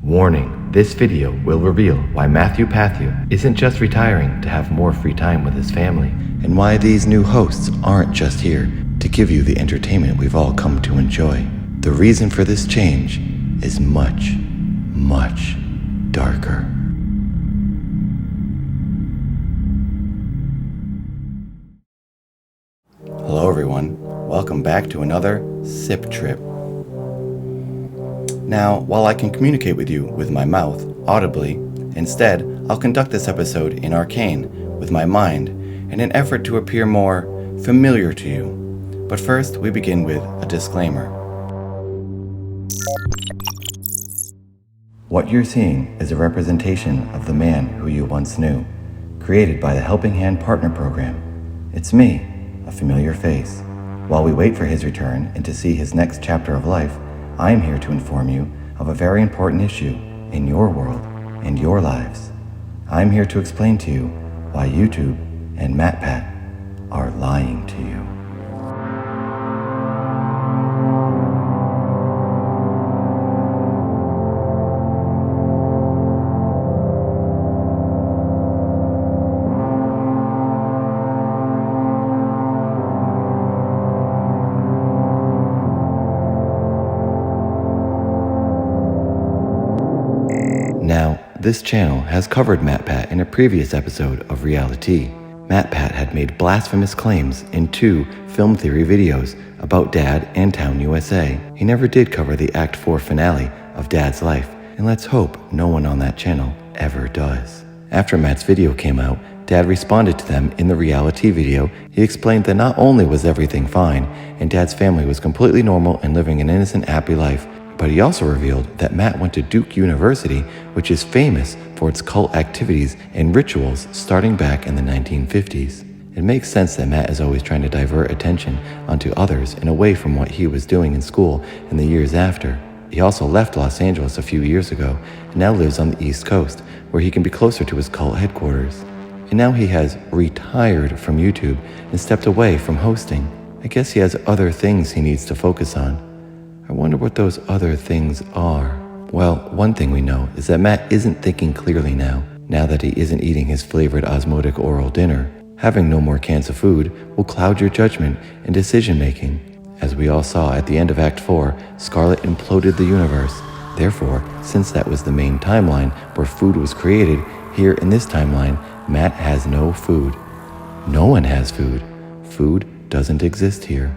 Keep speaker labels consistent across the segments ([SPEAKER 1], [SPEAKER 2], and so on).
[SPEAKER 1] Warning, this video will reveal why MatPat's isn't just retiring to have more free time with his family, and why these new hosts aren't just here to give you the entertainment we've all come to enjoy. The reason for this change is much, much darker. Hello everyone, welcome back to another Sip Trip. Now, while I can communicate with you with my mouth, audibly, instead, I'll conduct this episode in arcane, with my mind, in an effort to appear more familiar to you. But first, we begin with a disclaimer. What you're seeing is a representation of the man who you once knew, created by the Helping Hand Partner Program. It's me, a familiar face. While we wait for his return and to see his next chapter of life, I am here to inform you of a very important issue in your world and your lives. I'm here to explain to you why YouTube and MatPat are lying to you. Now, this channel has covered MatPat in a previous episode of RealiTea. MatPat had made blasphemous claims in 2 film theory videos about Dad and Town USA. He never did cover the Act 4 finale of Dad's life, and let's hope no one on that channel ever does. After Matt's video came out, Dad responded to them in the RealiTea video. He explained that not only was everything fine, and Dad's family was completely normal and living an innocent, happy life, but he also revealed that Matt went to Duke University, which is famous for its cult activities and rituals starting back in the 1950s. It makes sense that Matt is always trying to divert attention onto others and away from what he was doing in school in the years after. He also left Los Angeles a few years ago and now lives on the East Coast, where he can be closer to his cult headquarters. And now he has retired from YouTube and stepped away from hosting. I guess he has other things he needs to focus on. I wonder what those other things are. Well, one thing we know is that Matt isn't thinking clearly now that he isn't eating his favorite osmotic oral dinner. Having no more cans of food will cloud your judgment and decision making. As we all saw at the end of Act 4, Scarlet imploded the universe. Therefore, since that was the main timeline where food was created, here in this timeline, Matt has no food. No one has food. Food doesn't exist here.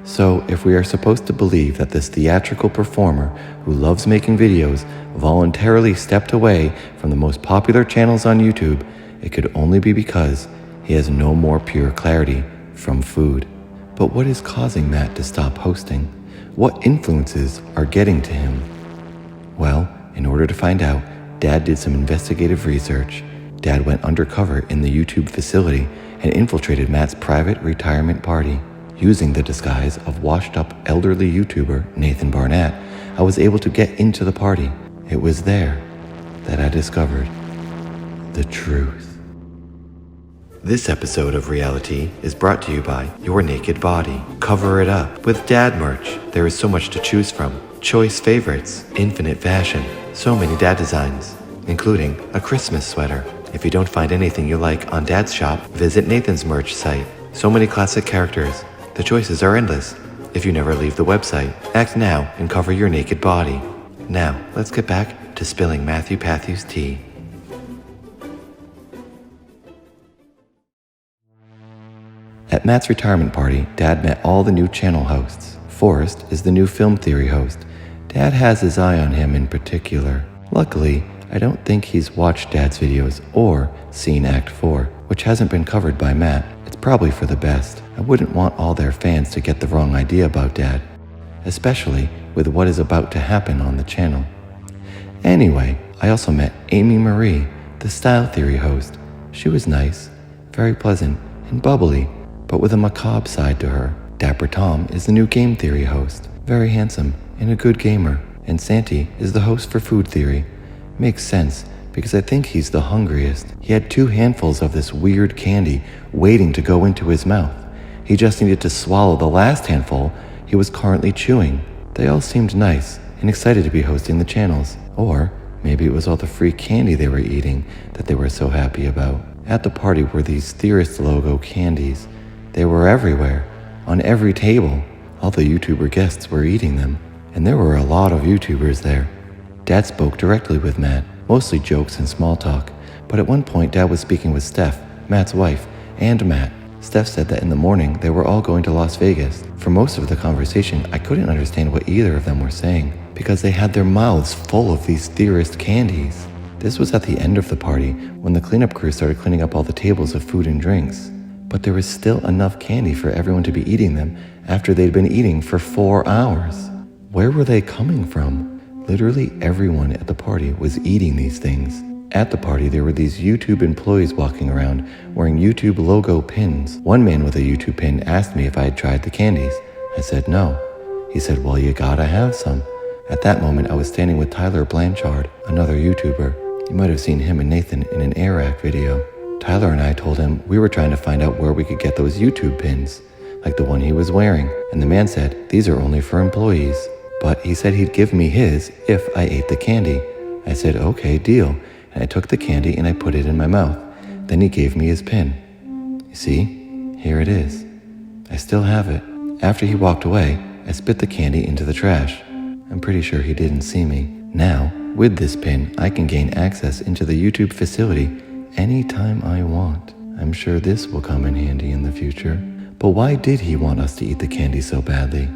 [SPEAKER 1] So, if we are supposed to believe that this theatrical performer who loves making videos voluntarily stepped away from the most popular channels on YouTube, it could only be because he has no more pure clarity from food. But what is causing Matt to stop hosting? What influences are getting to him? Well, in order to find out, Dad did some investigative research. Dad went undercover in the YouTube facility and infiltrated Matt's private retirement party. Using the disguise of washed-up elderly YouTuber Nathan Barnett, I was able to get into the party. It was there that I discovered the truth. This episode of RealiTea is brought to you by Your Naked Body. Cover it up with Dad merch. There is so much to choose from. Choice favorites, infinite fashion, so many Dad designs, including a Christmas sweater. If you don't find anything you like on Dad's shop, visit Nathan's merch site. So many classic characters. The choices are endless. If you never leave the website, act now and cover your naked body. Now, let's get back to spilling MatPat's tea. At Matt's retirement party, Dad met all the new channel hosts. Forrest is the new film theory host. Dad has his eye on him in particular. Luckily, I don't think he's watched Dad's videos or seen Act 4, which hasn't been covered by Matt. It's probably for the best. I wouldn't want all their fans to get the wrong idea about Dad, especially with what is about to happen on the channel. Anyway, I also met Amy Marie, the style theory host. She was nice, very pleasant, and bubbly, but with a macabre side to her. Dapper Tom is the new game theory host, very handsome and a good gamer. And Santi is the host for food theory. Makes sense, because I think he's the hungriest. He had 2 handfuls of this weird candy waiting to go into his mouth. He just needed to swallow the last handful he was currently chewing. They all seemed nice and excited to be hosting the channels. Or Maybe it was all the free candy they were eating that they were so happy about. At the party were these Theorist logo candies. They were everywhere, on every table. All the YouTuber guests were eating them, and there were a lot of YouTubers there. Dad spoke directly with Matt, mostly jokes and small talk, but at one point Dad was speaking with Steph, Matt's wife, and Matt. Steph said that in the morning they were all going to Las Vegas. For most of the conversation, I couldn't understand what either of them were saying, because they had their mouths full of these Theorist candies. This was at the end of the party, when the cleanup crew started cleaning up all the tables of food and drinks. But there was still enough candy for everyone to be eating them after they'd been eating for 4 hours. Where were they coming from? Literally everyone at the party was eating these things. At the party, there were these YouTube employees walking around wearing YouTube logo pins. One man with a YouTube pin asked me if I had tried the candies. I said no. He said, well, you gotta have some. At that moment, I was standing with Tyler Blanchard, another YouTuber. You might have seen him and Nathan in an Airac video. Tyler and I told him we were trying to find out where we could get those YouTube pins, like the one he was wearing. And the man said, these are only for employees. But he said he'd give me his if I ate the candy. I said, okay, deal. And I took the candy and I put it in my mouth. Then he gave me his pin. You see, here it is. I still have it. After he walked away, I spit the candy into the trash. I'm pretty sure he didn't see me. Now, with this pin, I can gain access into the YouTube facility anytime I want. I'm sure this will come in handy in the future. But why did he want us to eat the candy so badly?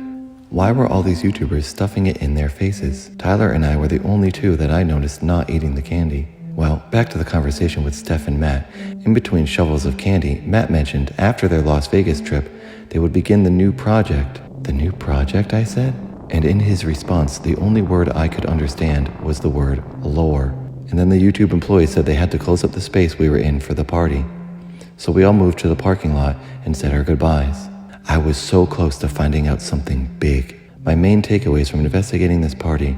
[SPEAKER 1] Why were all these YouTubers stuffing it in their faces? Tyler and I were the only two that I noticed not eating the candy. Well, back to the conversation with Steph and Matt. In between shovels of candy, Matt mentioned after their Las Vegas trip, they would begin the new project. The new project, I said? And in his response, the only word I could understand was the word lore. And then the YouTube employees said they had to close up the space we were in for the party. So we all moved to the parking lot and said our goodbyes. I was so close to finding out something big. My main takeaways from investigating this party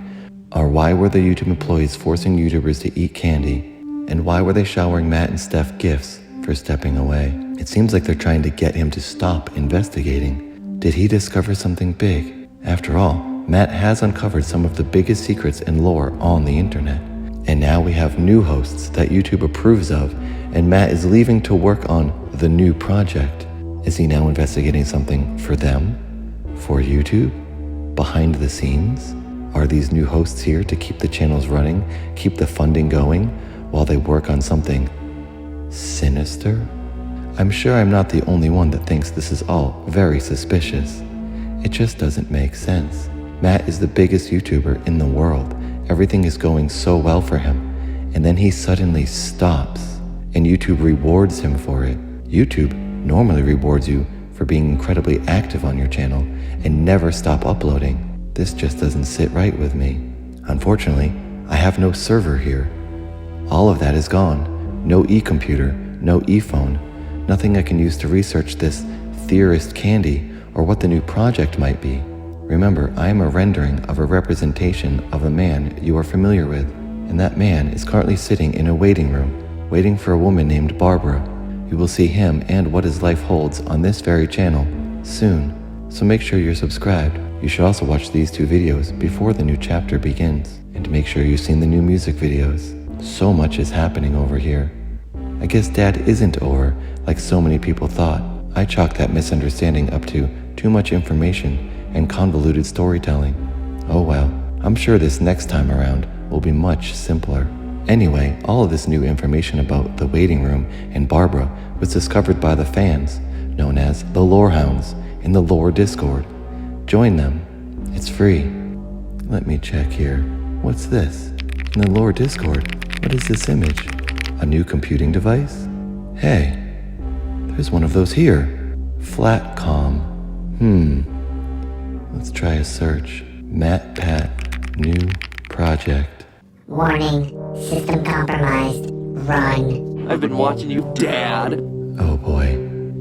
[SPEAKER 1] are why were the YouTube employees forcing YouTubers to eat candy, and why were they showering Matt and Steph gifts for stepping away? It seems like they're trying to get him to stop investigating. Did he discover something big? After all, Matt has uncovered some of the biggest secrets and lore on the internet. And now we have new hosts that YouTube approves of, and Matt is leaving to work on the new project. Is he now investigating something for them? For YouTube? Behind the scenes? Are these new hosts here to keep the channels running, keep the funding going, while they work on something sinister? I'm sure I'm not the only one that thinks this is all very suspicious. It just doesn't make sense. Matt is the biggest YouTuber in the world. Everything is going so well for him, and then he suddenly stops, and YouTube rewards him for it. YouTube normally rewards you for being incredibly active on your channel and never stop uploading. This just doesn't sit right with me. Unfortunately, I have no server here. All of that is gone. No e-computer, no e-phone, nothing I can use to research this Theorist candy or what the new project might be. Remember, I am a rendering of a representation of a man you are familiar with, and that man is currently sitting in a waiting room, waiting for a woman named Barbara. You will see him and what his life holds on this very channel soon, so make sure you're subscribed. You should also watch these 2 videos before the new chapter begins, and make sure you've seen the new music videos. So much is happening over here. I guess Dad isn't over like so many people thought. I chalked that misunderstanding up to too much information and convoluted storytelling. Oh well, I'm sure this next time around will be much simpler. Anyway, all of this new information about the waiting room and Barbara was discovered by the fans, known as the Lorehounds, in the Lore Discord. Join them. It's free. Let me check here. What's this? In the Lore Discord, what is this image? A new computing device? Hey, there's one of those here. Flatcom. Let's try a search. MatPat, new project.
[SPEAKER 2] Warning, system compromised. Run.
[SPEAKER 3] I've been watching you, Dad.
[SPEAKER 1] Oh boy,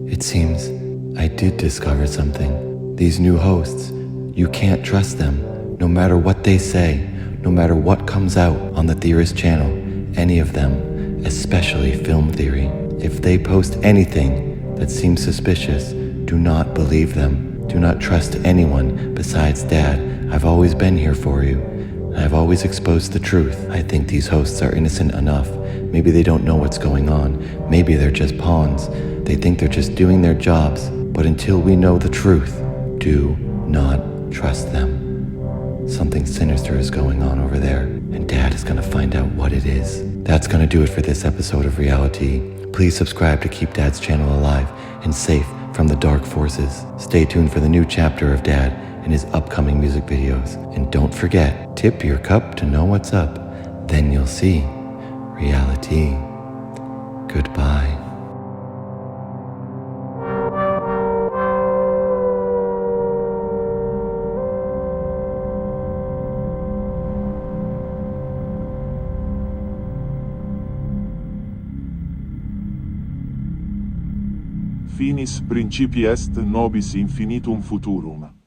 [SPEAKER 1] it seems I did discover something. These new hosts, you can't trust them. No matter what they say, no matter what comes out on the Theorist channel, any of them, especially Film Theory. If they post anything that seems suspicious, do not believe them. Do not trust anyone besides Dad. I've always been here for you. I've always exposed the truth. I think these hosts are innocent enough. Maybe they don't know what's going on. Maybe they're just pawns. They think they're just doing their jobs. But until we know the truth, do not trust them. Something sinister is going on over there, and Dad is gonna find out what it is. That's gonna do it for this episode of RealiTea. Please subscribe to keep Dad's channel alive and safe from the dark forces. Stay tuned for the new chapter of Dad and his upcoming music videos. And don't forget, tip your cup to know what's up. Then you'll see RealiTea. Goodbye.
[SPEAKER 4] Finis principi est nobis infinitum futurum.